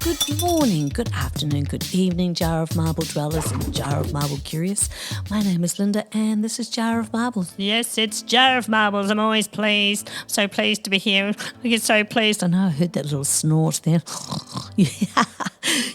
Good morning, good afternoon, good evening, Jar of Marble dwellers and Jar of Marble curious. My name is Linda and this is Jar of Marbles. Yes, it's Jar of Marbles. I'm always pleased. So pleased to be here. I get so pleased. I know, I heard that little snort there.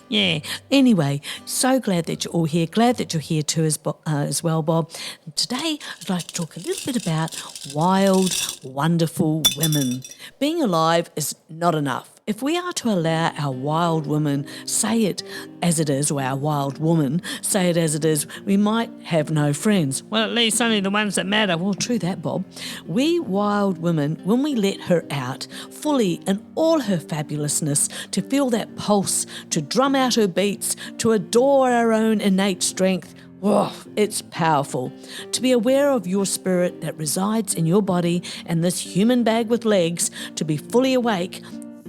Yeah. Anyway, so glad that you're all here. Glad that you're here too as well, Bob. Today, I'd like to talk a little bit about wild, wonderful women. Being alive is not enough. If we are to allow our wild woman say it as it is, or our wild woman say it as it is, we might have no friends. Well, at least only the ones that matter. Well, true that, Bob. We wild women, when we let her out fully in all her fabulousness, to feel that pulse, to drum out her beats, to adore our own innate strength, oh, it's powerful. To be aware of your spirit that resides in your body and this human bag with legs, to be fully awake,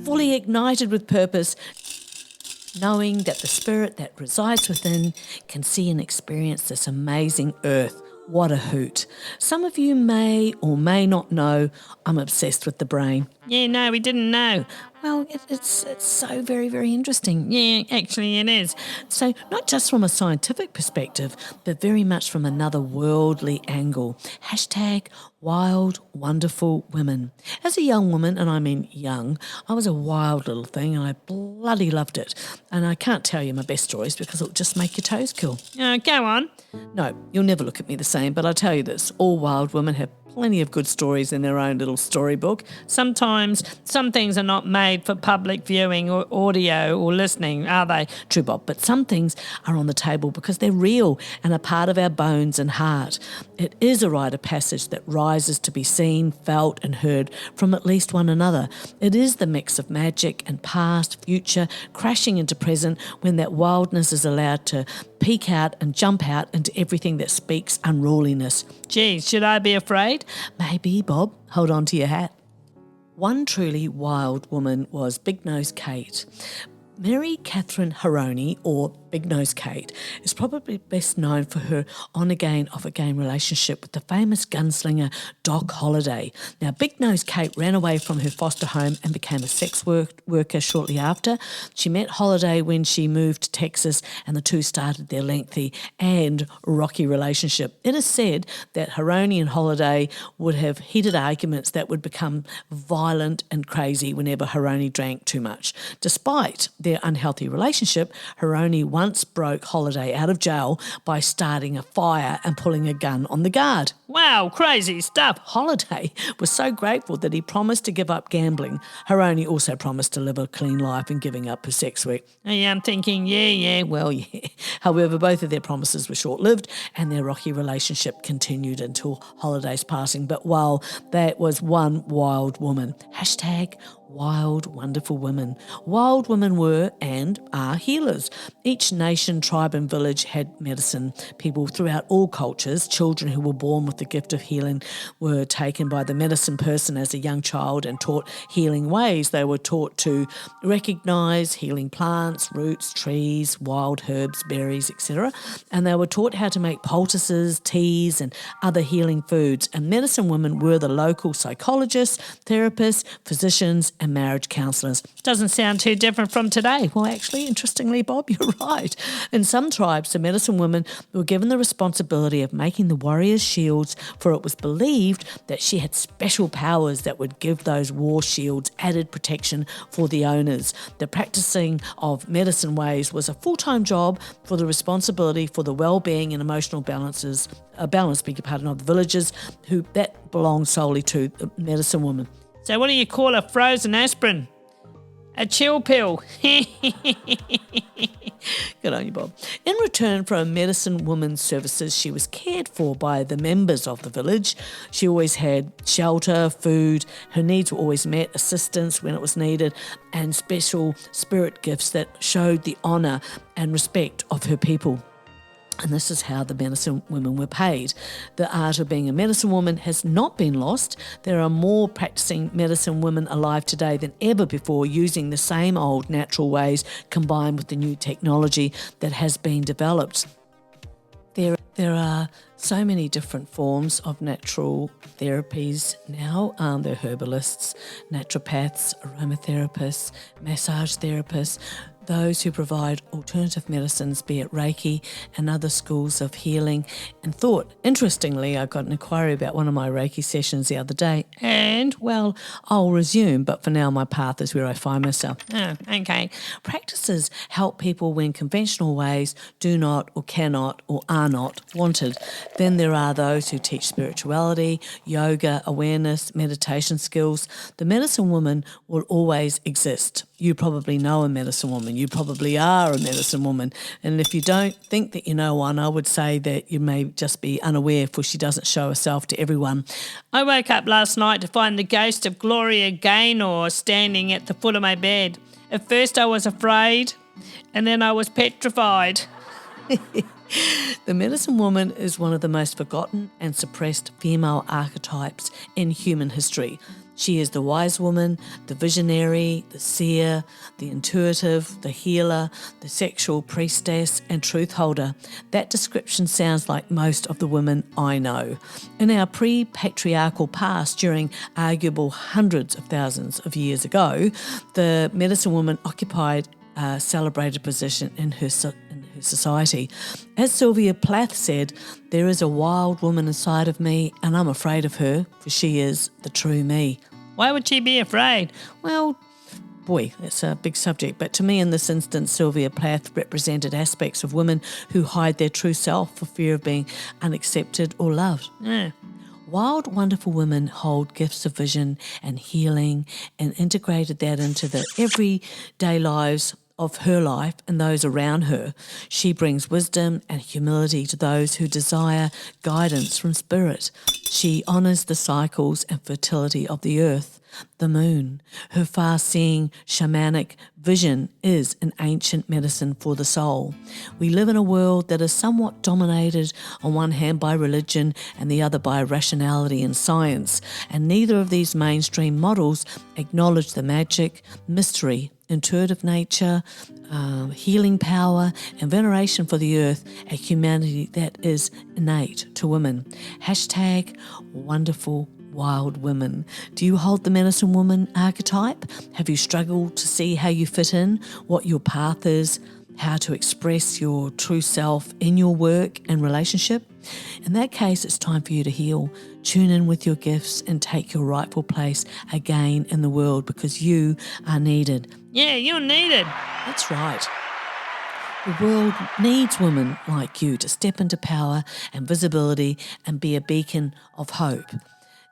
fully ignited with purpose, knowing that the spirit that resides within can see and experience this amazing earth. What a hoot. Some of you may or may not know I'm obsessed with the brain. Yeah, no, we didn't know. Well, it's so very, very interesting. Yeah, actually it is. So not just from a scientific perspective, but very much from another worldly angle. Hashtag wild, wonderful women. As a young woman, and I mean young, I was a wild little thing and I bloody loved it. And I can't tell you my best stories because it'll just make your toes curl. Go on. No, you'll never look at me the same, but I'll tell you this, all wild women have plenty of good stories in their own little storybook. Sometimes some things are not made for public viewing or audio or listening, are they? True, Bob, but some things are on the table because they're real and a part of our bones and heart. It is a rite of passage that rises to be seen, felt and heard from at least one another. It is the mix of magic and past, future, crashing into present when that wildness is allowed to peek out and jump out into everything that speaks unruliness. Geez, should I be afraid? Maybe, Bob. Hold on to your hat. One truly wild woman was Big Nose Kate. Mary Catherine Haroney, or Big Nose Kate, is probably best known for her on-again, off-again relationship with the famous gunslinger Doc Holliday. Now, Big Nose Kate ran away from her foster home and became a sex worker shortly after. She met Holliday when she moved to Texas, and the two started their lengthy and rocky relationship. It is said that Haroney and Holliday would have heated arguments that would become violent and crazy whenever Haroney drank too much. Despite their unhealthy relationship, Haroney once broke Holliday out of jail by starting a fire and pulling a gun on the guard. Wow, crazy stuff. Holliday was so grateful that he promised to give up gambling. Haroney also promised to live a clean life and giving up her sex work. Yeah, I'm thinking, yeah. Well, yeah. However, both of their promises were short-lived and their rocky relationship continued until Holliday's passing. But while that was one wild woman, hashtag wild, wonderful women. Wild women were and are healers. Each nation, tribe and village had medicine. People throughout all cultures, children who were born with the gift of healing were taken by the medicine person as a young child and taught healing ways. They were taught to recognise healing plants, roots, trees, wild herbs, berries, etc. And they were taught how to make poultices, teas and other healing foods. And medicine women were the local psychologists, therapists, physicians and marriage counsellors. Doesn't sound too different from today. Well, actually, interestingly, Bob, you're right. In some tribes, the medicine women were given the responsibility of making the warriors' shields, for it was believed that she had special powers that would give those war shields added protection for the owners. The practicing of medicine ways was a full-time job for the responsibility for the well-being and emotional balance, of the villagers who that belonged solely to the medicine woman. So what do you call a frozen aspirin? A chill pill. Good on you, Bob. In return for a medicine woman's services, she was cared for by the members of the village. She always had shelter, food, her needs were always met, assistance when it was needed, and special spirit gifts that showed the honour and respect of her people. And this is how the medicine women were paid. The art of being a medicine woman has not been lost. There are more practicing medicine women alive today than ever before, using the same old natural ways combined with the new technology that has been developed. There are so many different forms of natural therapies now. There are herbalists, naturopaths, aromatherapists, massage therapists, those who provide alternative medicines, be it Reiki and other schools of healing and thought. Interestingly, I got an inquiry about one of my Reiki sessions the other day, and, well, I'll resume, but for now my path is where I find myself. Oh, okay. Practices help people when conventional ways do not or cannot or are not wanted. Then there are those who teach spirituality, yoga, awareness, meditation skills. The medicine woman will always exist. You probably know a medicine woman. You probably are a medicine woman. And if you don't think that you know one, I would say that you may just be unaware, for she doesn't show herself to everyone. I woke up last night to find the ghost of Gloria Gaynor standing at the foot of my bed. At first I was afraid, and then I was petrified. The medicine woman is one of the most forgotten and suppressed female archetypes in human history. She is the wise woman, the visionary, the seer, the intuitive, the healer, the sexual priestess and truth holder. That description sounds like most of the women I know. In our pre-patriarchal past, during arguable hundreds of thousands of years ago, the medicine woman occupied a celebrated position in her society. As Sylvia Plath said, there is a wild woman inside of me and I'm afraid of her, for she is the true me. Why would she be afraid? Well, boy, that's a big subject, but to me in this instance, Sylvia Plath represented aspects of women who hide their true self for fear of being unaccepted or loved. Yeah. Wild, wonderful women hold gifts of vision and healing and integrated that into the everyday lives of her life and those around her. She brings wisdom and humility to those who desire guidance from spirit. She honours the cycles and fertility of the earth, the moon. Her far-seeing shamanic vision is an ancient medicine for the soul. We live in a world that is somewhat dominated on one hand by religion and the other by rationality and science, and neither of these mainstream models acknowledge the magic, mystery, intuitive nature, healing power and veneration for the earth, a humanity that is innate to women. Hashtag wonderful wild women. Do you hold the medicine woman archetype? Have you struggled to see how you fit in, what your path is, how to express your true self in your work and relationship? In that case, it's time for you to heal. Tune in with your gifts and take your rightful place again in the world, because you are needed. Yeah, you're needed. That's right. The world needs women like you to step into power and visibility and be a beacon of hope.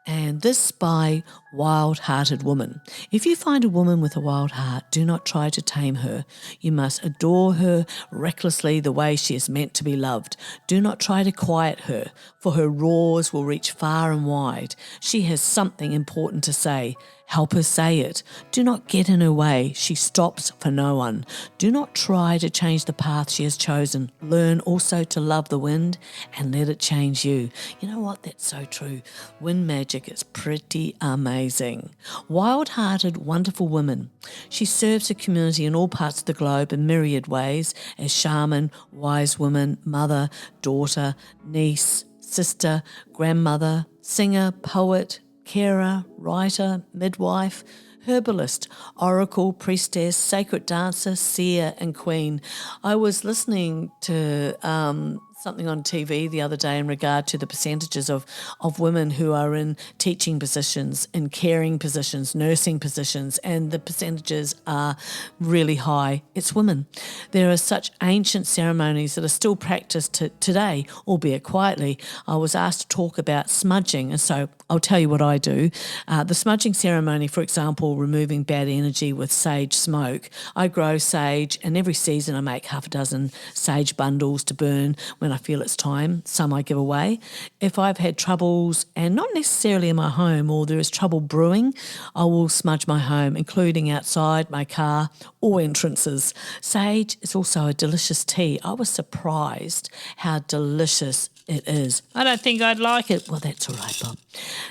And this by Wild-Hearted Woman. If you find a woman with a wild heart, do not try to tame her. You must adore her recklessly the way she is meant to be loved. Do not try to quiet her, for her roars will reach far and wide. She has something important to say. Help her say it. Do not get in her way. She stops for no one. Do not try to change the path she has chosen. Learn also to love the wind and let it change you. You know what? That's so true. Wind magic is pretty amazing. Wild-hearted, wonderful woman. She serves her community in all parts of the globe in myriad ways as shaman, wise woman, mother, daughter, niece, sister, grandmother, singer, poet, carer, writer, midwife, herbalist, oracle, priestess, sacred dancer, seer and queen. I was listening to something on TV the other day in regard to the percentages of women who are in teaching positions, in caring positions, nursing positions, and the percentages are really high. It's women. There are such ancient ceremonies that are still practiced today, albeit quietly. I was asked to talk about smudging, and so I'll tell you what I do. The smudging ceremony, for example, removing bad energy with sage smoke. I grow sage, and every season I make half a dozen sage bundles to burn when I feel it's time. Some I give away. If I've had troubles, and not necessarily in my home, or there is trouble brewing, I will smudge my home, including outside, my car, or entrances. Sage is also a delicious tea. I was surprised how delicious it is. I don't think I'd like it. Well, that's all right, Bob.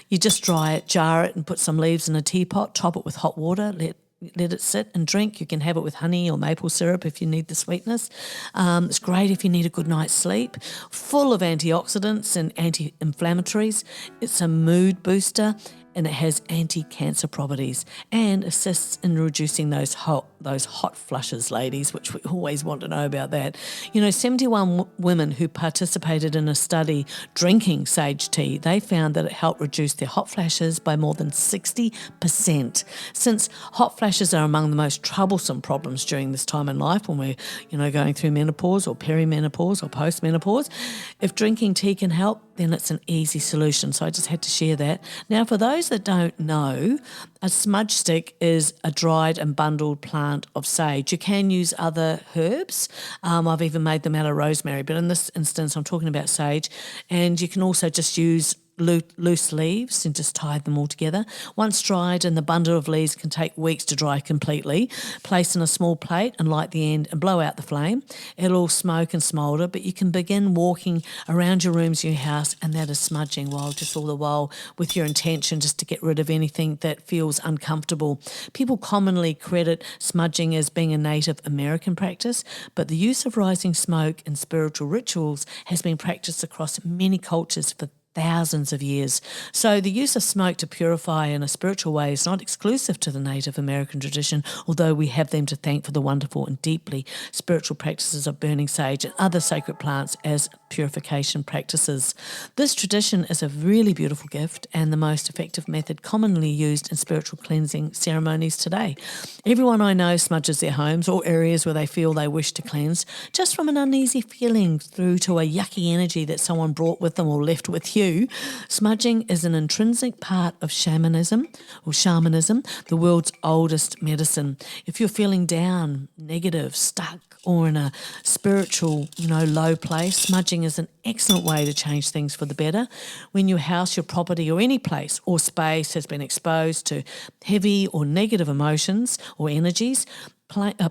You just dry it, jar it, and put some leaves in a teapot, top it with hot water, let it sit and drink. You can have it with honey or maple syrup if you need the sweetness. It's great if you need a good night's sleep. Full of antioxidants and anti-inflammatories. It's a mood booster. and it has anti-cancer properties and assists in reducing those hot flushes, ladies, which we always want to know about that. 71 women who participated in a study drinking sage tea, they found that it helped reduce their hot flashes by more than 60%. Since hot flashes are among the most troublesome problems during this time in life when we're, going through menopause or perimenopause or postmenopause, if drinking tea can help, then it's an easy solution. So I just had to share that. Now, for those that don't know, a smudge stick is a dried and bundled plant of sage. You can use other herbs. I've even made them out of rosemary, but in this instance, I'm talking about sage. And you can also just use loose leaves and just tie them all together. Once dried, and the bundle of leaves can take weeks to dry completely, place in a small plate and light the end and blow out the flame. It'll smoke and smoulder, but you can begin walking around your rooms, your house, and that is smudging all the while with your intention just to get rid of anything that feels uncomfortable. People commonly credit smudging as being a Native American practice, but the use of rising smoke in spiritual rituals has been practiced across many cultures for thousands of years. So the use of smoke to purify in a spiritual way is not exclusive to the Native American tradition, although we have them to thank for the wonderful and deeply spiritual practices of burning sage and other sacred plants as purification practices. This tradition is a really beautiful gift and the most effective method commonly used in spiritual cleansing ceremonies today. Everyone I know smudges their homes or areas where they feel they wish to cleanse, just from an uneasy feeling through to a yucky energy that someone brought with them or left with you. Smudging is an intrinsic part of shamanism, the world's oldest medicine. If you're feeling down, negative, stuck, or in a spiritual, low place, smudging is an excellent way to change things for the better. When your house, your property, or any place or space has been exposed to heavy or negative emotions or energies,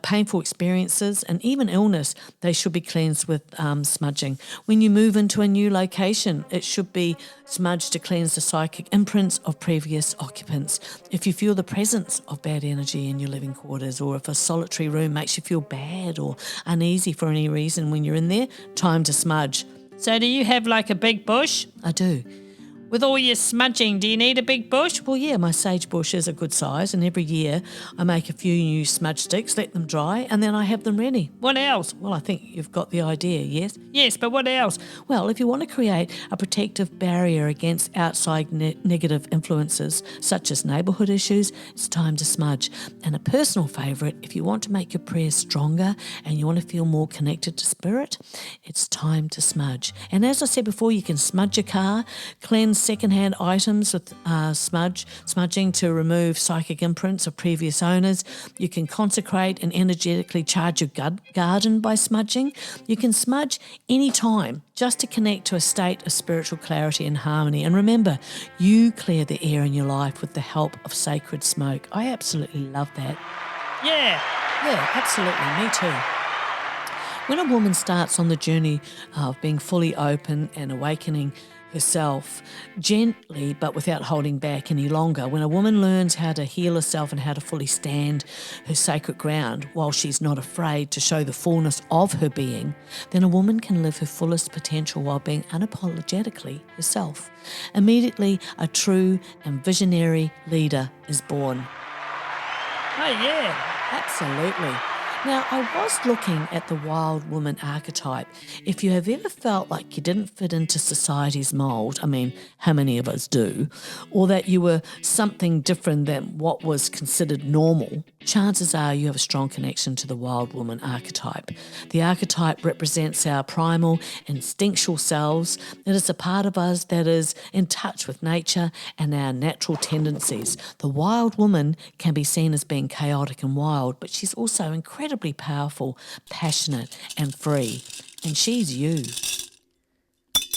painful experiences, and even illness, they should be cleansed with smudging. When you move into a new location, it should be smudged to cleanse the psychic imprints of previous occupants. If you feel the presence of bad energy in your living quarters, or if a solitary room makes you feel bad or uneasy for any reason when you're in there, time to smudge. So do you have like a big bush? I do. With all your smudging, do you need a big bush? Well, yeah, my sage bush is a good size, and every year I make a few new smudge sticks, let them dry, and then I have them ready. What else? Well, I think you've got the idea, yes? Yes, but what else? Well, if you want to create a protective barrier against outside negative influences, such as neighbourhood issues, it's time to smudge. And a personal favourite, if you want to make your prayers stronger and you want to feel more connected to spirit, it's time to smudge. And as I said before, you can smudge your car, cleanse second-hand items with smudging to remove psychic imprints of previous owners. You can consecrate and energetically charge your garden by smudging. You can smudge any time just to connect to a state of spiritual clarity and harmony. And remember, you clear the air in your life with the help of sacred smoke. I absolutely love that. Yeah, absolutely. Me too. When a woman starts on the journey of being fully open and awakening herself gently but without holding back any longer, when a woman learns how to heal herself and how to fully stand her sacred ground while she's not afraid to show the fullness of her being, then a woman can live her fullest potential while being unapologetically herself. Immediately, a true and visionary leader is born. Oh yeah, absolutely. Now, I was looking at the wild woman archetype. If you have ever felt like you didn't fit into society's mould, I mean, how many of us do, or that you were something different than what was considered normal, chances are you have a strong connection to the wild woman archetype. The archetype represents our primal, instinctual selves. It is a part of us that is in touch with nature and our natural tendencies. The wild woman can be seen as being chaotic and wild, but she's also incredibly powerful, passionate, and free. And she's you.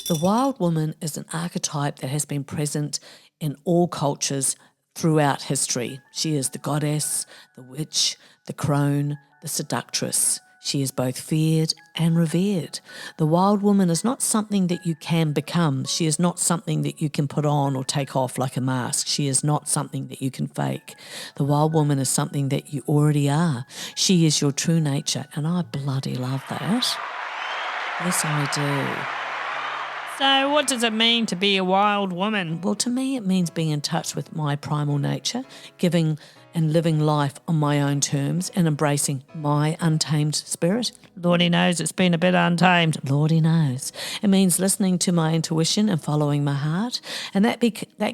The wild woman is an archetype that has been present in all cultures throughout history. She is the goddess, the witch, the crone, the seductress. She is both feared and revered. The wild woman is not something that you can become. She is not something that you can put on or take off like a mask. She is not something that you can fake. The wild woman is something that you already are. She is your true nature, and I bloody love that. Yes, I do. So what does it mean to be a wild woman? Well, to me, it means being in touch with my primal nature, giving and living life on my own terms and embracing my untamed spirit. Lordy knows it's been a bit untamed. Lordy knows. It means listening to my intuition and following my heart. And that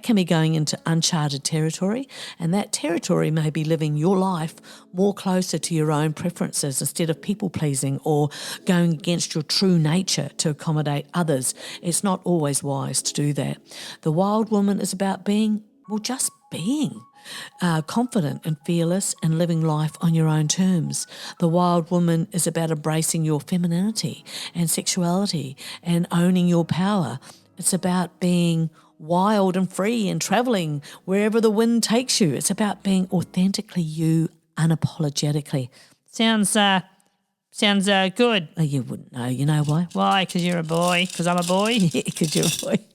can be going into uncharted territory. And that territory may be living your life more closer to your own preferences instead of people-pleasing or going against your true nature to accommodate others. It's not always wise to do that. The wild woman is about being, well, just being. Confident and fearless and living life on your own terms. The wild woman is about embracing your femininity and sexuality and owning your power. It's about being wild and free and travelling wherever the wind takes you. It's about being authentically you, unapologetically. Sounds good. Oh, you wouldn't know. You know why? Why? Because you're a boy? Because I'm a boy? Yeah, because you're a boy.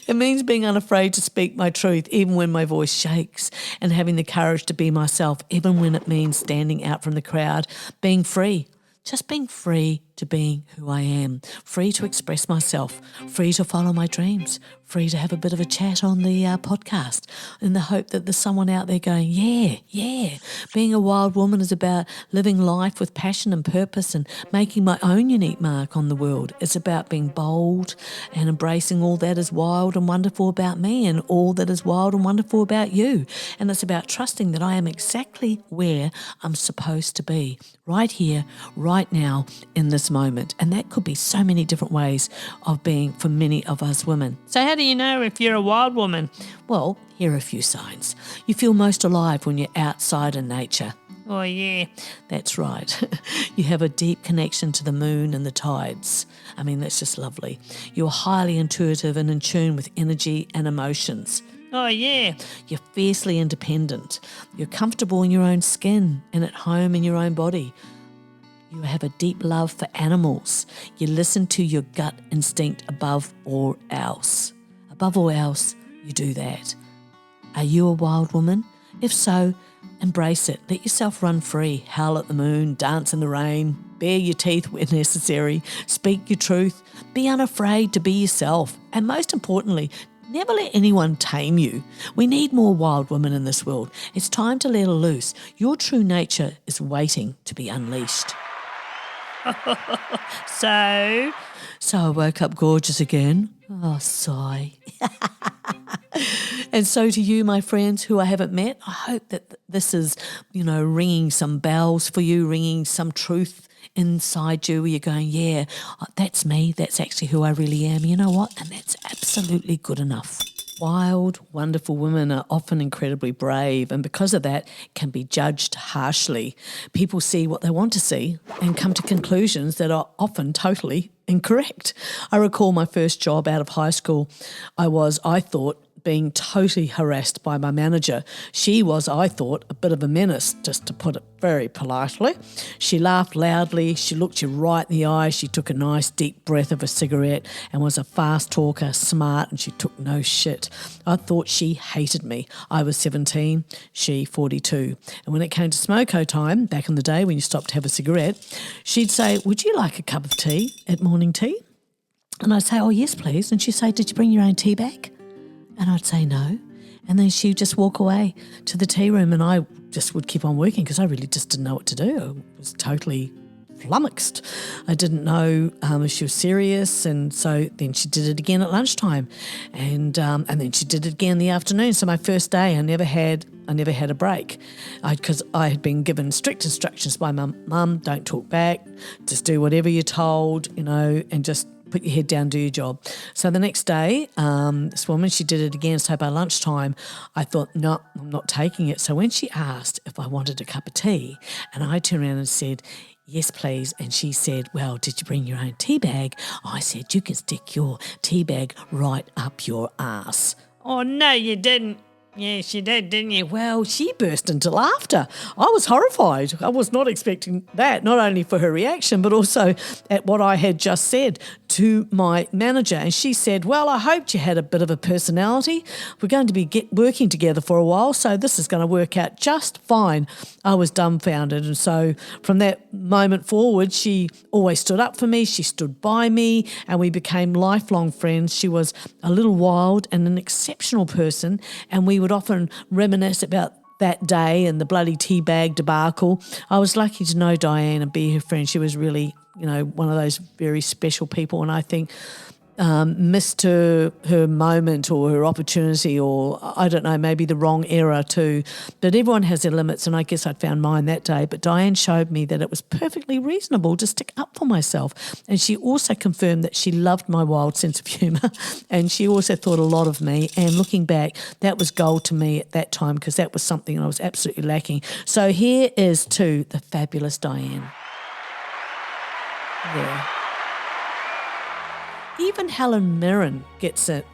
It means being unafraid to speak my truth even when my voice shakes and having the courage to be myself even when it means standing out from the crowd, being free, just being free to being who I am, free to express myself, free to follow my dreams, free to have a bit of a chat on the podcast in the hope that there's someone out there going, yeah. Being a wild woman is about living life with passion and purpose and making my own unique mark on the world. It's about being bold and embracing all that is wild and wonderful about me and all that is wild and wonderful about you. And it's about trusting that I am exactly where I'm supposed to be, right here, right now, in this moment. And that could be so many different ways of being for many of us women. So how do you know if you're a wild woman? Well, here are a few signs. You feel most alive when you're outside in nature. Oh, yeah. That's right. You have a deep connection to the moon and the tides. I mean, that's just lovely. You're highly intuitive and in tune with energy and emotions. Oh, yeah. You're fiercely independent. You're comfortable in your own skin and at home in your own body. You have a deep love for animals. You listen to your gut instinct above all else. Above all else, you do that. Are you a wild woman? If so, embrace it. Let yourself run free. Howl at the moon, dance in the rain, bare your teeth when necessary, speak your truth, be unafraid to be yourself. And most importantly, never let anyone tame you. We need more wild women in this world. It's time to let her loose. Your true nature is waiting to be unleashed. So I woke up gorgeous again. Oh, sigh. And so to you, my friends who I haven't met, I hope that this is, ringing some bells for you, ringing some truth inside you where you're going, yeah, that's me. That's actually who I really am. You know what? And that's absolutely good enough. Wild, wonderful women are often incredibly brave and because of that can be judged harshly. People see what they want to see and come to conclusions that are often totally incorrect. I recall my first job out of high school. I thought, being totally harassed by my manager. She was, I thought, a bit of a menace, just to put it very politely. She laughed loudly, she looked you right in the eye, she took a nice deep breath of a cigarette and was a fast talker, smart, and she took no shit. I thought she hated me. I was 17, she 42. And when it came to smoko time, back in the day when you stopped to have a cigarette, she'd say, would you like a cup of tea at morning tea? And I'd say, oh, yes, please. And she'd say, did you bring your own tea bag? And I'd say no. And then she'd just walk away to the tea room and I just would keep on working because I really just didn't know what to do. I was totally flummoxed. I didn't know if she was serious, and so then she did it again at lunchtime and then she did it again in the afternoon. So my first day I never had a break because I had been given strict instructions by mum, don't talk back, just do whatever you're told, and just put your head down, do your job. So the next day, this woman, she did it again. So by lunchtime, I thought, no, I'm not taking it. So when she asked if I wanted a cup of tea, and I turned around and said, yes, please. And she said, well, did you bring your own tea bag? I said, you can stick your tea bag right up your ass. Oh, no, you didn't. Yes, you did, didn't you? Well, she burst into laughter. I was horrified. I was not expecting that, not only for her reaction, but also at what I had just said to my manager, and she said, well, I hoped you had a bit of a personality. We're going to be working together for a while, so this is going to work out just fine. I was dumbfounded. And so from that moment forward, she always stood up for me. She stood by me, and we became lifelong friends. She was a little wild and an exceptional person, and we would often reminisce about that day and the bloody tea bag debacle. I was lucky to know Diane and be her friend. She was really, one of those very special people, and I think missed her moment or her opportunity, or I don't know, maybe the wrong era too. But everyone has their limits, and I guess I'd found mine that day. But Diane showed me that it was perfectly reasonable to stick up for myself. And she also confirmed that she loved my wild sense of humour, and she also thought a lot of me. And looking back, that was gold to me at that time, because that was something I was absolutely lacking. So here is to the fabulous Diane. Yeah. Even Helen Mirren gets it.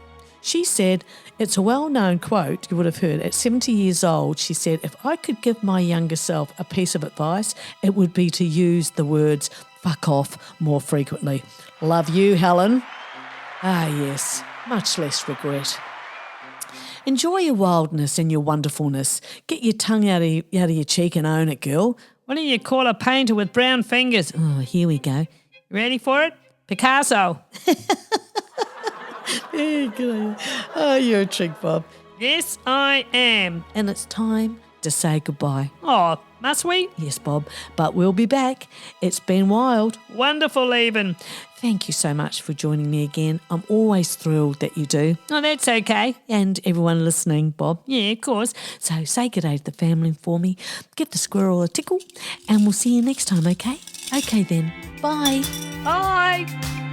She said, it's a well-known quote you would have heard. At 70 years old, she said, if I could give my younger self a piece of advice, it would be to use the words fuck off more frequently. Love you, Helen. Ah, yes, much less regret. Enjoy your wildness and your wonderfulness. Get your tongue out of your cheek and own it, girl. What do you call a painter with brown fingers? Oh, here we go. Ready for it? Picasso. Oh, you're a trick, Bob. Yes, I am. And it's time to say goodbye. Oh, must we? Yes, Bob, but we'll be back. It's been wild. Wonderful, even. Thank you so much for joining me again. I'm always thrilled that you do. Oh, that's okay. And everyone listening, Bob. Yeah, of course. So say good day to the family for me. Give the squirrel a tickle, and we'll see you next time, okay? Okay then. Bye. Bye.